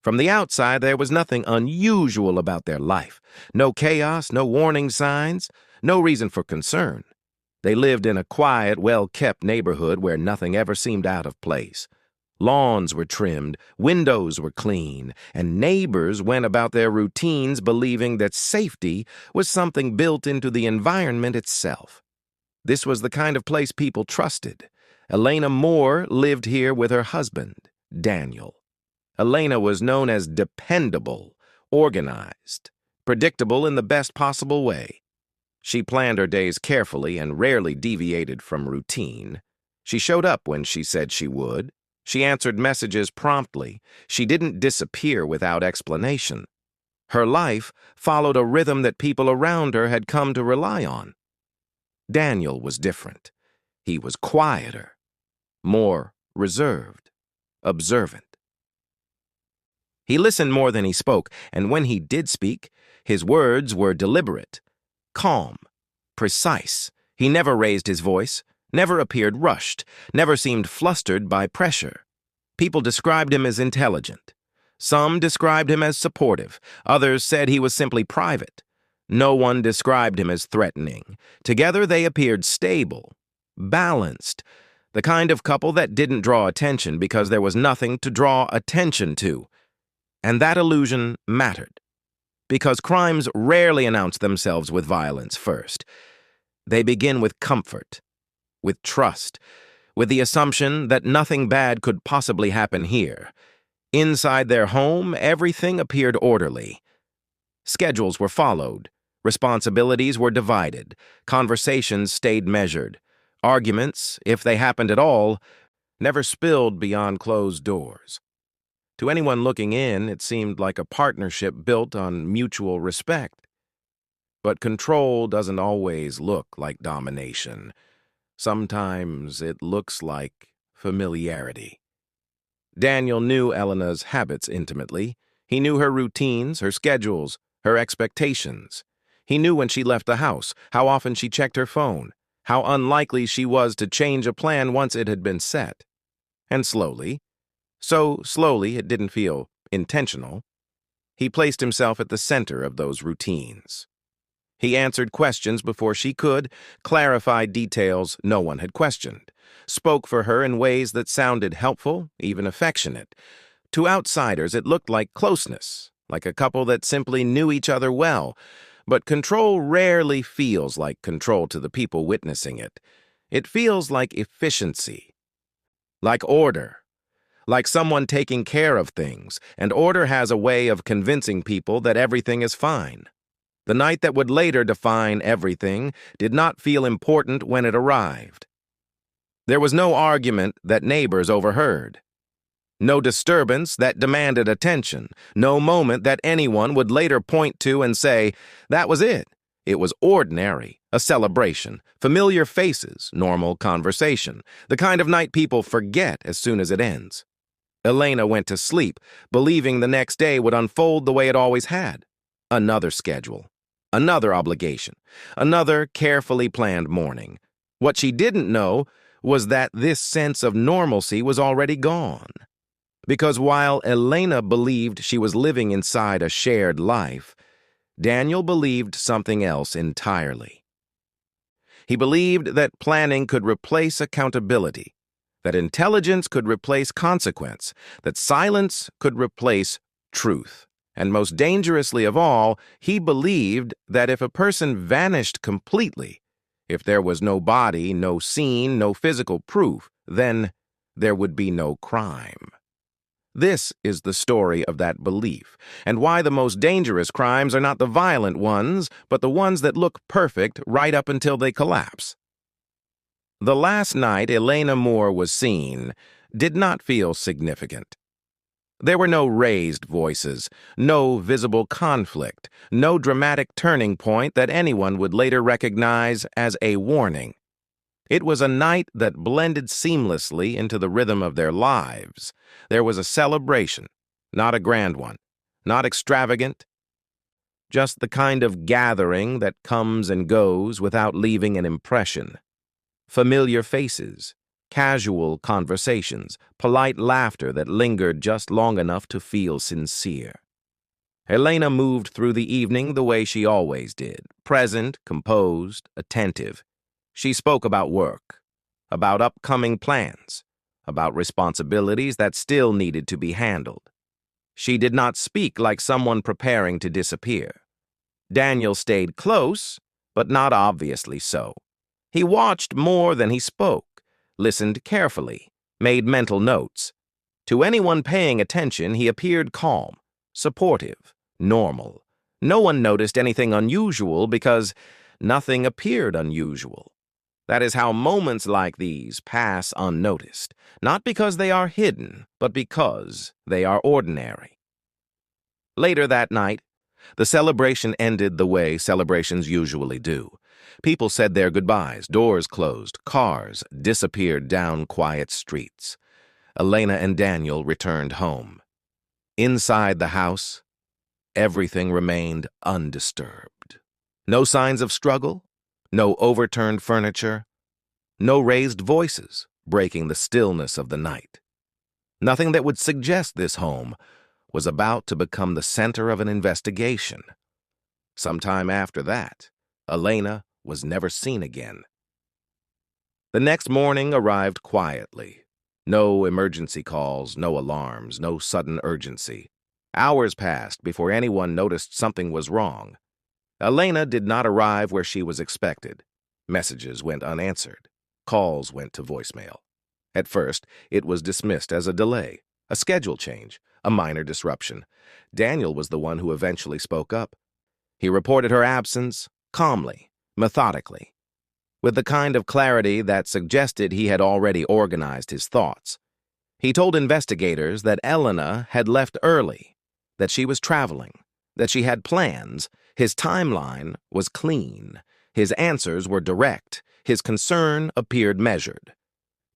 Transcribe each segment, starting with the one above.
From the outside, there was nothing unusual about their life. No chaos, no warning signs, no reason for concern. They lived in a quiet, well-kept neighborhood where nothing ever seemed out of place. Lawns were trimmed, windows were clean, and neighbors went about their routines believing that safety was something built into the environment itself. This was the kind of place people trusted. Elena Moore lived here with her husband, Daniel. Elena was known as dependable, organized, predictable in the best possible way. She planned her days carefully and rarely deviated from routine. She showed up when she said she would. She answered messages promptly. She didn't disappear without explanation. Her life followed a rhythm that people around her had come to rely on. Daniel was different. He was quieter, more reserved, observant. He listened more than he spoke, and when he did speak, his words were deliberate, calm, precise. He never raised his voice, never appeared rushed, never seemed flustered by pressure. People described him as intelligent. Some described him as supportive. Others said he was simply private. No one described him as threatening. Together they appeared stable, balanced, the kind of couple that didn't draw attention because there was nothing to draw attention to. And that illusion mattered, because crimes rarely announce themselves with violence first. They begin with comfort, with trust, with the assumption that nothing bad could possibly happen here. Inside their home, everything appeared orderly. Schedules were followed, responsibilities were divided, conversations stayed measured. Arguments, if they happened at all, never spilled beyond closed doors. To anyone looking in, it seemed like a partnership built on mutual respect. But control doesn't always look like domination. Sometimes it looks like familiarity. Daniel knew Elena's habits intimately. He knew her routines, her schedules, her expectations. He knew when she left the house, how often she checked her phone, how unlikely she was to change a plan once it had been set. And slowly, so slowly it didn't feel intentional, he placed himself at the center of those routines. He answered questions before she could, clarified details no one had questioned, spoke for her in ways that sounded helpful, even affectionate. To outsiders, it looked like closeness, like a couple that simply knew each other well. But control rarely feels like control to the people witnessing it. It feels like efficiency, like order. Like someone taking care of things, and order has a way of convincing people that everything is fine. The night that would later define everything did not feel important when it arrived. There was no argument that neighbors overheard. No disturbance that demanded attention. No moment that anyone would later point to and say, that was it. It was ordinary, a celebration, familiar faces, normal conversation, the kind of night people forget as soon as it ends. Elena went to sleep, believing the next day would unfold the way it always had. Another schedule, another obligation, another carefully planned morning. What she didn't know was that this sense of normalcy was already gone. Because while Elena believed she was living inside a shared life, Daniel believed something else entirely. He believed that planning could replace accountability, that intelligence could replace consequence, that silence could replace truth. And most dangerously of all, he believed that if a person vanished completely, if there was no body, no scene, no physical proof, then there would be no crime. This is the story of that belief, and why the most dangerous crimes are not the violent ones, but the ones that look perfect right up until they collapse. The last night Elena Moore was seen did not feel significant. There were no raised voices, no visible conflict, no dramatic turning point that anyone would later recognize as a warning. It was a night that blended seamlessly into the rhythm of their lives. There was a celebration, not a grand one, not extravagant, just the kind of gathering that comes and goes without leaving an impression. Familiar faces, Casual conversations, polite laughter that lingered just long enough to feel sincere. Elena moved through the evening the way she always did, present, composed, attentive. She spoke about work, about upcoming plans, about responsibilities that still needed to be handled. She did not speak like someone preparing to disappear. Daniel stayed close, but not obviously so. He watched more than he spoke, listened carefully, made mental notes. To anyone paying attention, he appeared calm, supportive, normal. No one noticed anything unusual because nothing appeared unusual. That is how moments like these pass unnoticed, not because they are hidden, but because they are ordinary. Later that night, the celebration ended the way celebrations usually do. People said their goodbyes, doors closed, cars disappeared down quiet streets. Elena and Daniel returned home. Inside the house, everything remained undisturbed. No signs of struggle, no overturned furniture, no raised voices breaking the stillness of the night. Nothing that would suggest this home was about to become the center of an investigation. Sometime after that, Elena was never seen again. The next morning arrived quietly. No emergency calls, no alarms, no sudden urgency. Hours passed before anyone noticed something was wrong. Elena did not arrive where she was expected. Messages went unanswered. Calls went to voicemail. At first, it was dismissed as a delay, a schedule change, a minor disruption. Daniel was the one who eventually spoke up. He reported her absence calmly, methodically, with the kind of clarity that suggested he had already organized his thoughts. He told investigators that Elena had left early, that she was traveling, that she had plans. His timeline was clean. His answers were direct. His concern appeared measured.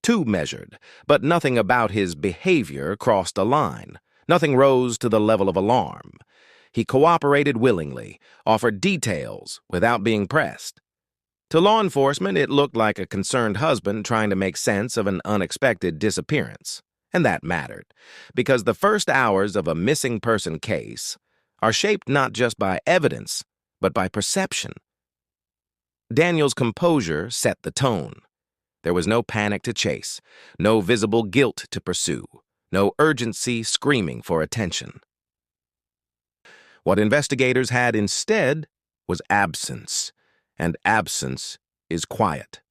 Too measured, but nothing about his behavior crossed a line. Nothing rose to the level of alarm. He cooperated willingly, offered details without being pressed. To law enforcement, it looked like a concerned husband trying to make sense of an unexpected disappearance. And that mattered, because the first hours of a missing person case are shaped not just by evidence, but by perception. Daniel's composure set the tone. There was no panic to chase, no visible guilt to pursue, no urgency screaming for attention. What investigators had instead was absence, and absence is quiet.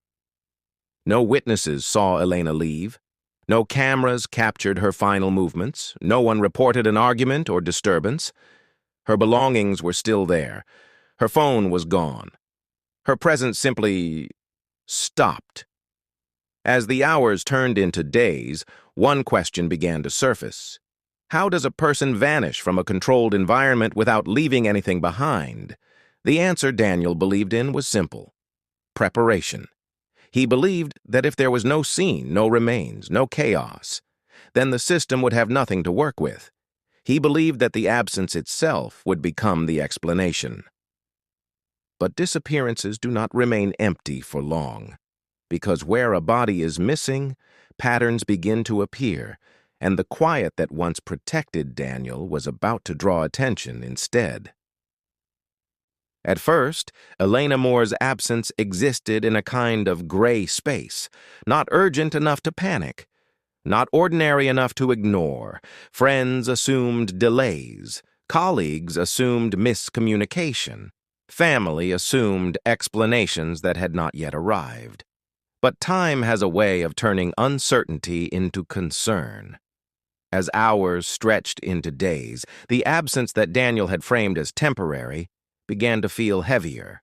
No witnesses saw Elena leave. No cameras captured her final movements. No one reported an argument or disturbance. Her belongings were still there. Her phone was gone. Her presence simply stopped. As the hours turned into days, one question began to surface. How does a person vanish from a controlled environment without leaving anything behind? The answer Daniel believed in was simple: preparation. He believed that if there was no scene, no remains, no chaos, then the system would have nothing to work with. He believed that the absence itself would become the explanation. But disappearances do not remain empty for long, because where a body is missing, patterns begin to appear, and the quiet that once protected Daniel was about to draw attention instead. At first, Elena Moore's absence existed in a kind of gray space, not urgent enough to panic, not ordinary enough to ignore. Friends assumed delays, colleagues assumed miscommunication, family assumed explanations that had not yet arrived. But time has a way of turning uncertainty into concern. As hours stretched into days, the absence that Daniel had framed as temporary began to feel heavier.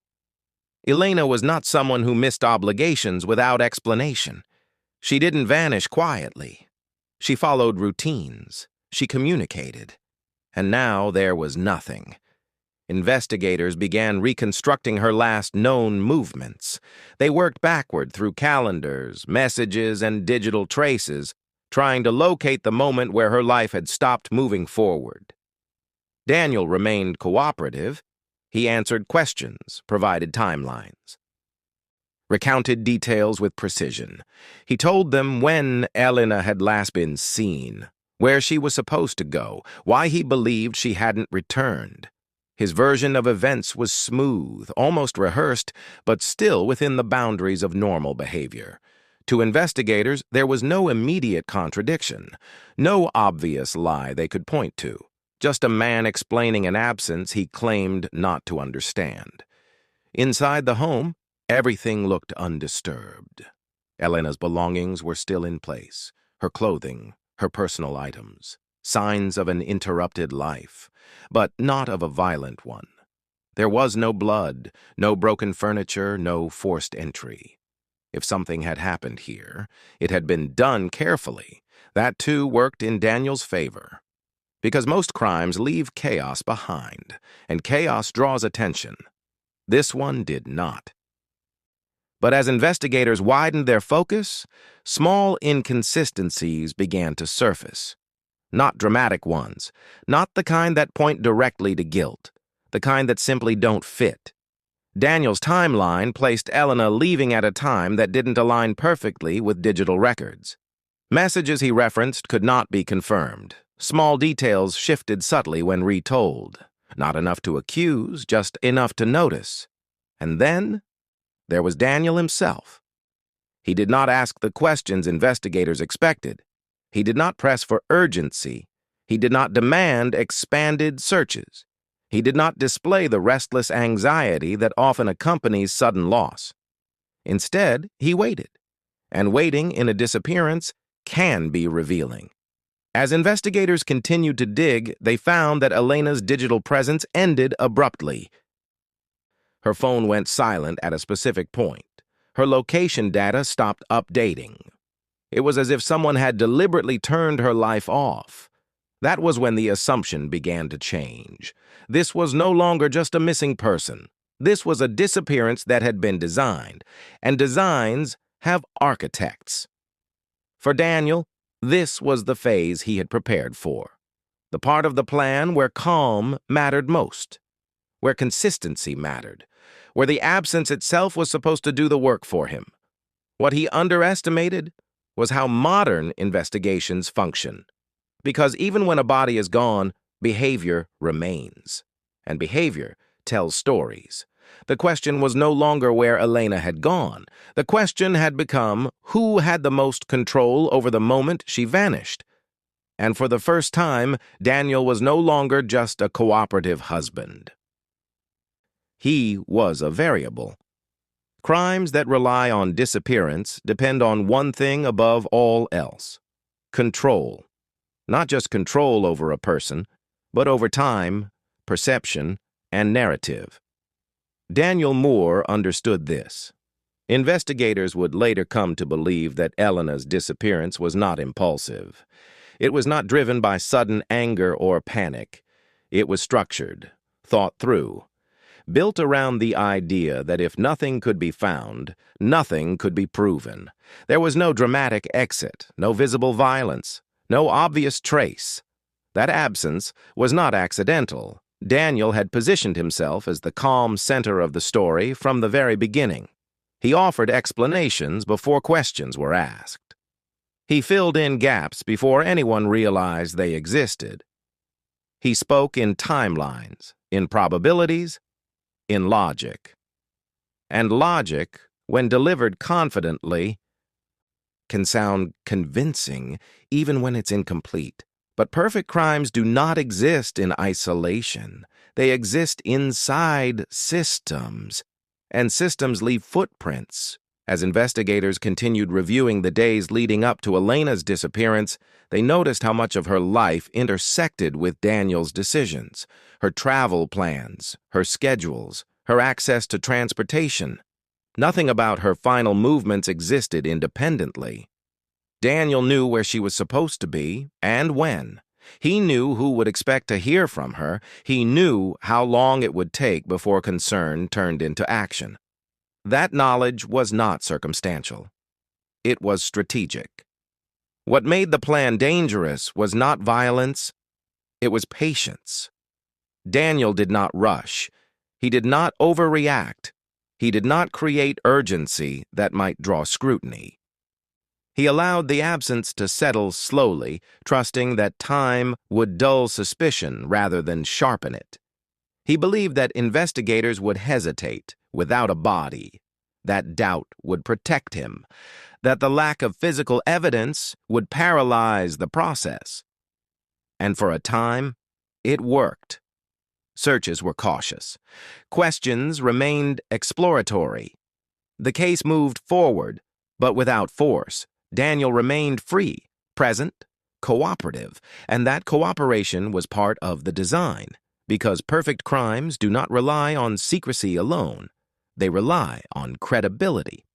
Elena was not someone who missed obligations without explanation. She didn't vanish quietly. She followed routines. She communicated. And now there was nothing. Investigators began reconstructing her last known movements. They worked backward through calendars, messages, and digital traces, trying to locate the moment where her life had stopped moving forward. Daniel remained cooperative. He answered questions, provided timelines. recounted details with precision. He told them when Elena had last been seen, where she was supposed to go, why he believed she hadn't returned. His version of events was smooth, almost rehearsed, but still within the boundaries of normal behavior. To investigators, there was no immediate contradiction, no obvious lie they could point to, just a man explaining an absence he claimed not to understand. Inside the home, everything looked undisturbed. Elena's belongings were still in place, her clothing, her personal items, signs of an interrupted life, but not of a violent one. There was no blood, no broken furniture, no forced entry. If something had happened here, it had been done carefully. That too worked in Daniel's favor. Because most crimes leave chaos behind, and chaos draws attention. This one did not. But as investigators widened their focus, small inconsistencies began to surface. Not dramatic ones, not the kind that point directly to guilt, the kind that simply don't fit. Daniel's timeline placed Elena leaving at a time that didn't align perfectly with digital records. Messages he referenced could not be confirmed. Small details shifted subtly when retold. Not enough to accuse, just enough to notice. And then, there was Daniel himself. He did not ask the questions investigators expected. He did not press for urgency. He did not demand expanded searches. He did not display the restless anxiety that often accompanies sudden loss. Instead, he waited. And waiting in a disappearance can be revealing. As investigators continued to dig, they found that Elena's digital presence ended abruptly. Her phone went silent at a specific point. Her location data stopped updating. It was as if someone had deliberately turned her life off. That was when the assumption began to change. This was no longer just a missing person. This was a disappearance that had been designed, and designs have architects. For Daniel, this was the phase he had prepared for. The part of the plan where calm mattered most, where consistency mattered, where the absence itself was supposed to do the work for him. What he underestimated was how modern investigations function. Because even when a body is gone, behavior remains. And behavior tells stories. The question was no longer where Elena had gone. The question had become who had the most control over the moment she vanished. And for the first time, Daniel was no longer just a cooperative husband. He was a variable. Crimes that rely on disappearance depend on one thing above all else: control. Not just control over a person, but over time, perception, and narrative. Daniel Moore understood this. Investigators would later come to believe that Elena's disappearance was not impulsive. It was not driven by sudden anger or panic. It was structured, thought through, built around the idea that if nothing could be found, nothing could be proven. There was no dramatic exit, no visible violence, no obvious trace. That absence was not accidental. Daniel had positioned himself as the calm center of the story from the very beginning. He offered explanations before questions were asked. He filled in gaps before anyone realized they existed. He spoke in timelines, in probabilities, in logic. And logic, when delivered confidently, can sound convincing even when it's incomplete. But perfect crimes do not exist in isolation. They exist inside systems, and systems leave footprints. As investigators continued reviewing the days leading up to Elena's disappearance, they noticed how much of her life intersected with Daniel's decisions: her travel plans, her schedules, her access to transportation. Nothing about her final movements existed independently. Daniel knew where she was supposed to be and when. He knew who would expect to hear from her. He knew how long it would take before concern turned into action. That knowledge was not circumstantial. It was strategic. What made the plan dangerous was not violence, it was patience. Daniel did not rush. He did not overreact. He did not create urgency that might draw scrutiny. He allowed the absence to settle slowly, trusting that time would dull suspicion rather than sharpen it. He believed that investigators would hesitate without a body, that doubt would protect him, that the lack of physical evidence would paralyze the process. And for a time, it worked. Searches were cautious. Questions remained exploratory. The case moved forward, but without force. Daniel remained free, present, cooperative, and that cooperation was part of the design, because perfect crimes do not rely on secrecy alone. They rely on credibility.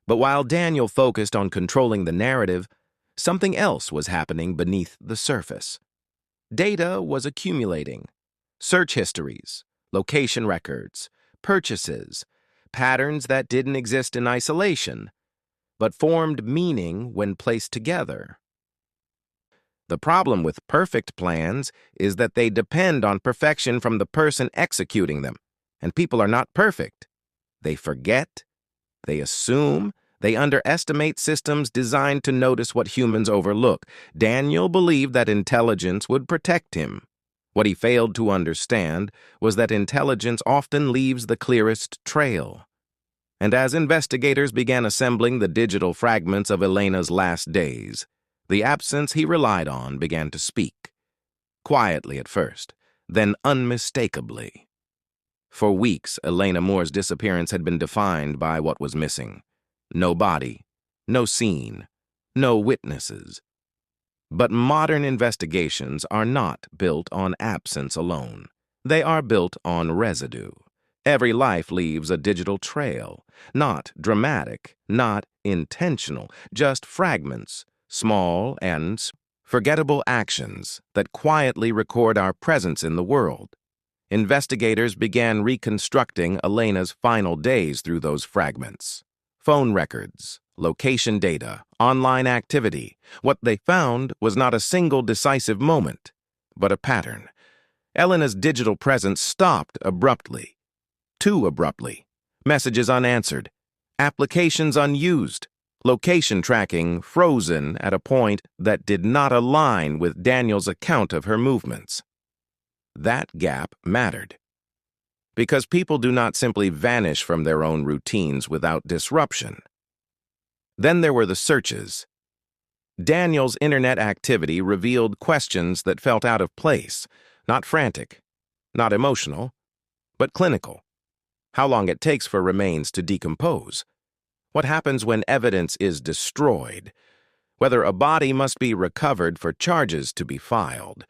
But while Daniel focused on controlling the narrative, something else was happening beneath the surface. Data was accumulating. Search histories, location records, purchases, patterns that didn't exist in isolation, but formed meaning when placed together. The problem with perfect plans is that they depend on perfection from the person executing them, and people are not perfect. They forget, they assume, they underestimate systems designed to notice what humans overlook. Daniel believed that intelligence would protect him. What he failed to understand was that intelligence often leaves the clearest trail. And as investigators began assembling the digital fragments of Elena's last days, the absence he relied on began to speak. Quietly at first, then unmistakably. For weeks, Elena Moore's disappearance had been defined by what was missing. No body, no scene, no witnesses. But modern investigations are not built on absence alone. They are built on residue. Every life leaves a digital trail, not dramatic, not intentional, just fragments, small and forgettable actions that quietly record our presence in the world. Investigators began reconstructing Elena's final days through those fragments. Phone records, location data, online activity. What they found was not a single decisive moment, but a pattern. Elena's digital presence stopped abruptly. Too abruptly. Messages unanswered. Applications unused. Location tracking frozen at a point that did not align with Daniel's account of her movements. That gap mattered. Because people do not simply vanish from their own routines without disruption. Then there were the searches. Daniel's internet activity revealed questions that felt out of place, not frantic, not emotional, but clinical. How long it takes for remains to decompose. What happens when evidence is destroyed? Whether a body must be recovered for charges to be filed.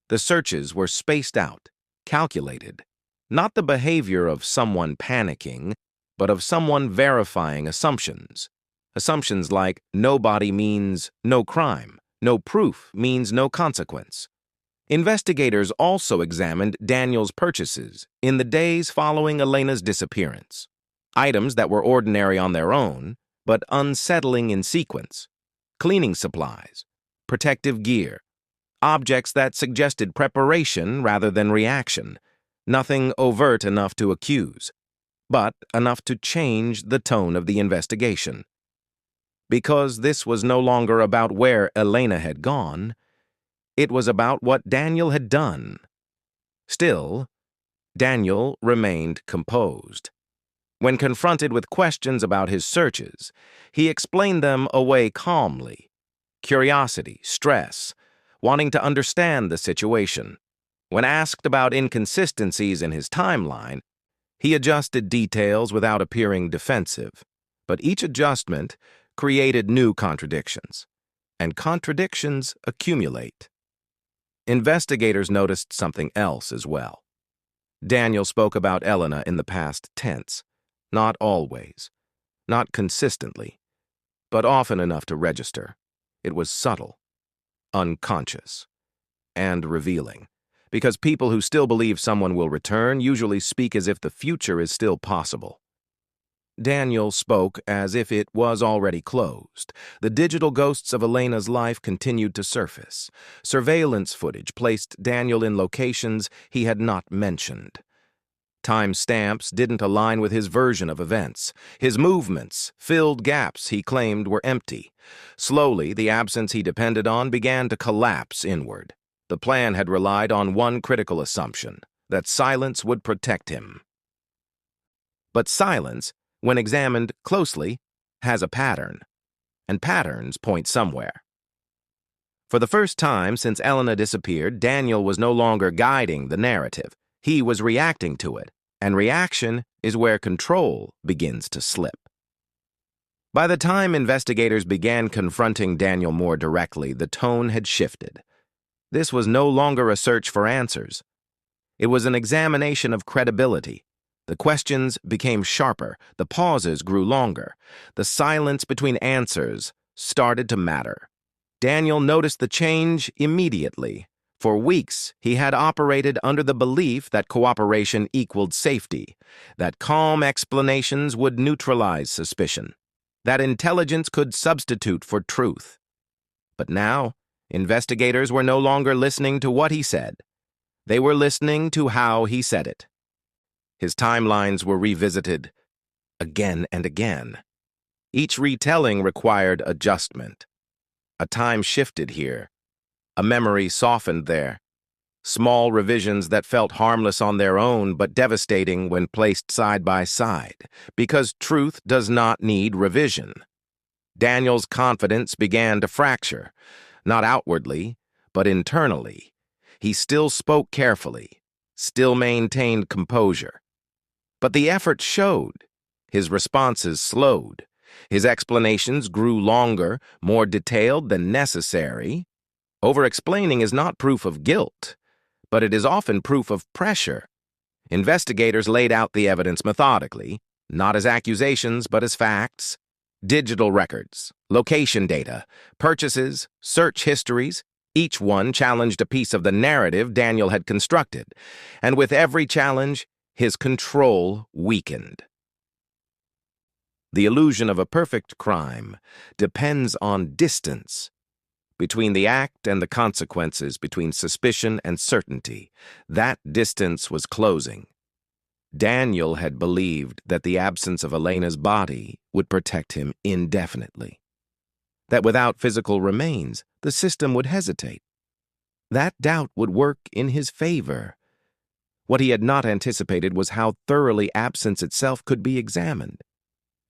The searches were spaced out, calculated. Not the behavior of someone panicking, but of someone verifying assumptions. Assumptions like no body means no crime, no proof means no consequence. Investigators also examined Daniel's purchases in the days following Elena's disappearance. Items that were ordinary on their own, but unsettling in sequence. Cleaning supplies, protective gear, objects that suggested preparation rather than reaction. Nothing overt enough to accuse, but enough to change the tone of the investigation. Because this was no longer about where Elena had gone, it was about what Daniel had done. Still, Daniel remained composed. When confronted with questions about his searches, he explained them away calmly. Curiosity, stress, wanting to understand the situation. When asked about inconsistencies in his timeline, he adjusted details without appearing defensive. But each adjustment created new contradictions, and contradictions accumulate. Investigators noticed something else as well. Daniel spoke about Elena in the past tense, not always, not consistently, but often enough to register. It was subtle, unconscious, and revealing, because people who still believe someone will return usually speak as if the future is still possible. Daniel spoke as if it was already closed. The digital ghosts of Elena's life continued to surface. Surveillance footage placed Daniel in locations he had not mentioned. Time stamps didn't align with his version of events. His movements filled gaps he claimed were empty. Slowly, the absence he depended on began to collapse inward. The plan had relied on one critical assumption, that silence would protect him. But silence, when examined closely, has a pattern, and patterns point somewhere. For the first time since Elena disappeared, Daniel was no longer guiding the narrative. He was reacting to it, and reaction is where control begins to slip. By the time investigators began confronting Daniel more directly, the tone had shifted. This was no longer a search for answers. It was an examination of credibility. The questions became sharper, the pauses grew longer, the silence between answers started to matter. Daniel noticed the change immediately. For weeks, he had operated under the belief that cooperation equaled safety, that calm explanations would neutralize suspicion, that intelligence could substitute for truth. But now, investigators were no longer listening to what he said. They were listening to how he said it. His timelines were revisited again and again. Each retelling required adjustment. A time shifted here. A memory softened there. Small revisions that felt harmless on their own but devastating when placed side by side, because truth does not need revision. Daniel's confidence began to fracture, not outwardly, but internally. He still spoke carefully, still maintained composure. But the effort showed. His responses slowed. His explanations grew longer, more detailed than necessary. Over-explaining is not proof of guilt, but it is often proof of pressure. Investigators laid out the evidence methodically, not as accusations but as facts. Digital records, location data, purchases, search histories, each one challenged a piece of the narrative Daniel had constructed, and with every challenge, his control weakened. The illusion of a perfect crime depends on distance. Between the act and the consequences, between suspicion and certainty, that distance was closing. Daniel had believed that the absence of Elena's body would protect him indefinitely. That without physical remains, the system would hesitate. That doubt would work in his favor. What he had not anticipated was how thoroughly absence itself could be examined.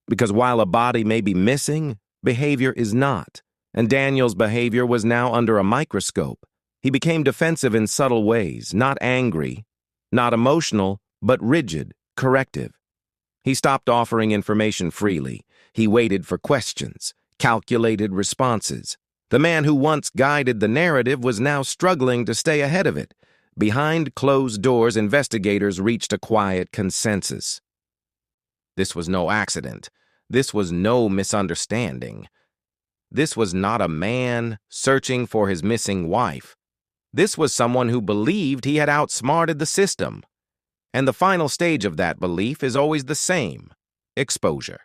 Because while a body may be missing, behavior is not. And Daniel's behavior was now under a microscope. He became defensive in subtle ways, not angry, not emotional, but rigid, corrective. He stopped offering information freely. He waited for questions, calculated responses. The man who once guided the narrative was now struggling to stay ahead of it. Behind closed doors, investigators reached a quiet consensus. This was no accident. This was no misunderstanding. This was not a man searching for his missing wife. This was someone who believed he had outsmarted the system. And the final stage of that belief is always the same: exposure.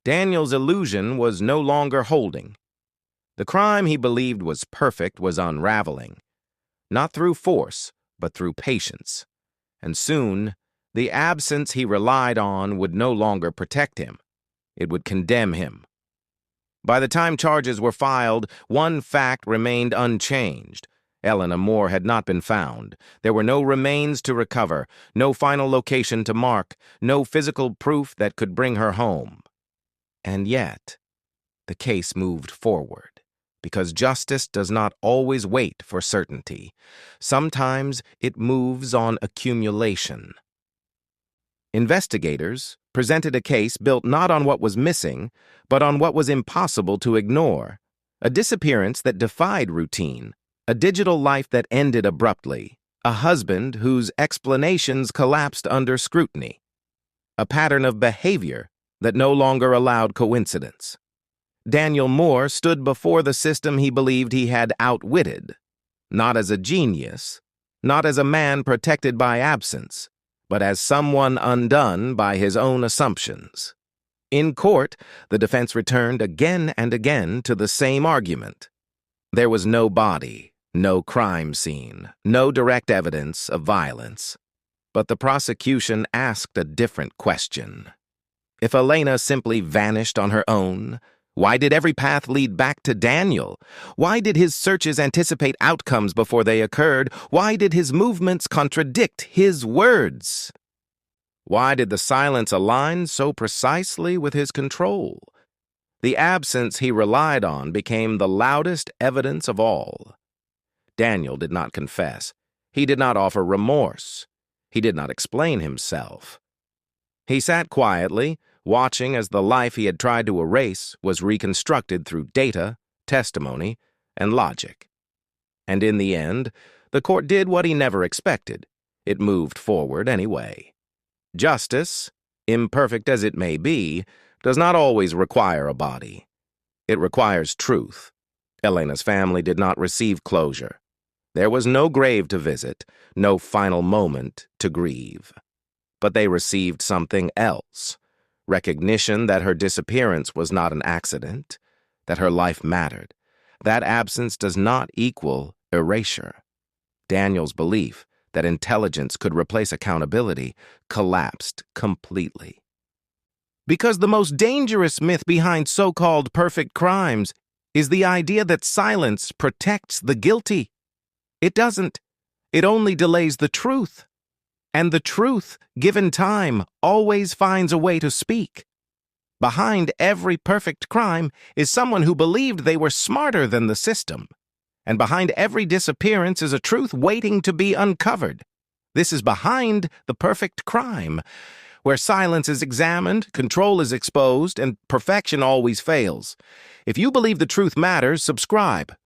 Daniel's illusion was no longer holding. The crime he believed was perfect was unraveling, not through force, but through patience. And soon, the absence he relied on would no longer protect him. It would condemn him. By the time charges were filed, one fact remained unchanged. Elena Moore had not been found. There were no remains to recover, no final location to mark, no physical proof that could bring her home. And yet, the case moved forward, because justice does not always wait for certainty. Sometimes it moves on accumulation. Investigators presented a case built not on what was missing, but on what was impossible to ignore. A disappearance that defied routine, a digital life that ended abruptly, a husband whose explanations collapsed under scrutiny, a pattern of behavior that no longer allowed coincidence. Daniel Moore stood before the system he believed he had outwitted, not as a genius, not as a man protected by absence, but as someone undone by his own assumptions. In court, the defense returned again and again to the same argument. There was no body, no crime scene, no direct evidence of violence. But the prosecution asked a different question. If Elena simply vanished on her own, why did every path lead back to Daniel? Why did his searches anticipate outcomes before they occurred? Why did his movements contradict his words? Why did the silence align so precisely with his control? The absence he relied on became the loudest evidence of all. Daniel did not confess. He did not offer remorse. He did not explain himself. He sat quietly, watching as the life he had tried to erase was reconstructed through data, testimony, and logic. And in the end, the court did what he never expected. It moved forward anyway. Justice, imperfect as it may be, does not always require a body. It requires truth. Elena's family did not receive closure. There was no grave to visit, no final moment to grieve. But they received something else. Recognition that her disappearance was not an accident, that her life mattered. That absence does not equal erasure. Daniel's belief that intelligence could replace accountability collapsed completely. Because the most dangerous myth behind so-called perfect crimes is the idea that silence protects the guilty. It doesn't. It only delays the truth. And the truth, given time, always finds a way to speak. Behind every perfect crime is someone who believed they were smarter than the system. And behind every disappearance is a truth waiting to be uncovered. This is behind the perfect crime, where silence is examined, control is exposed, and perfection always fails. If you believe the truth matters, subscribe.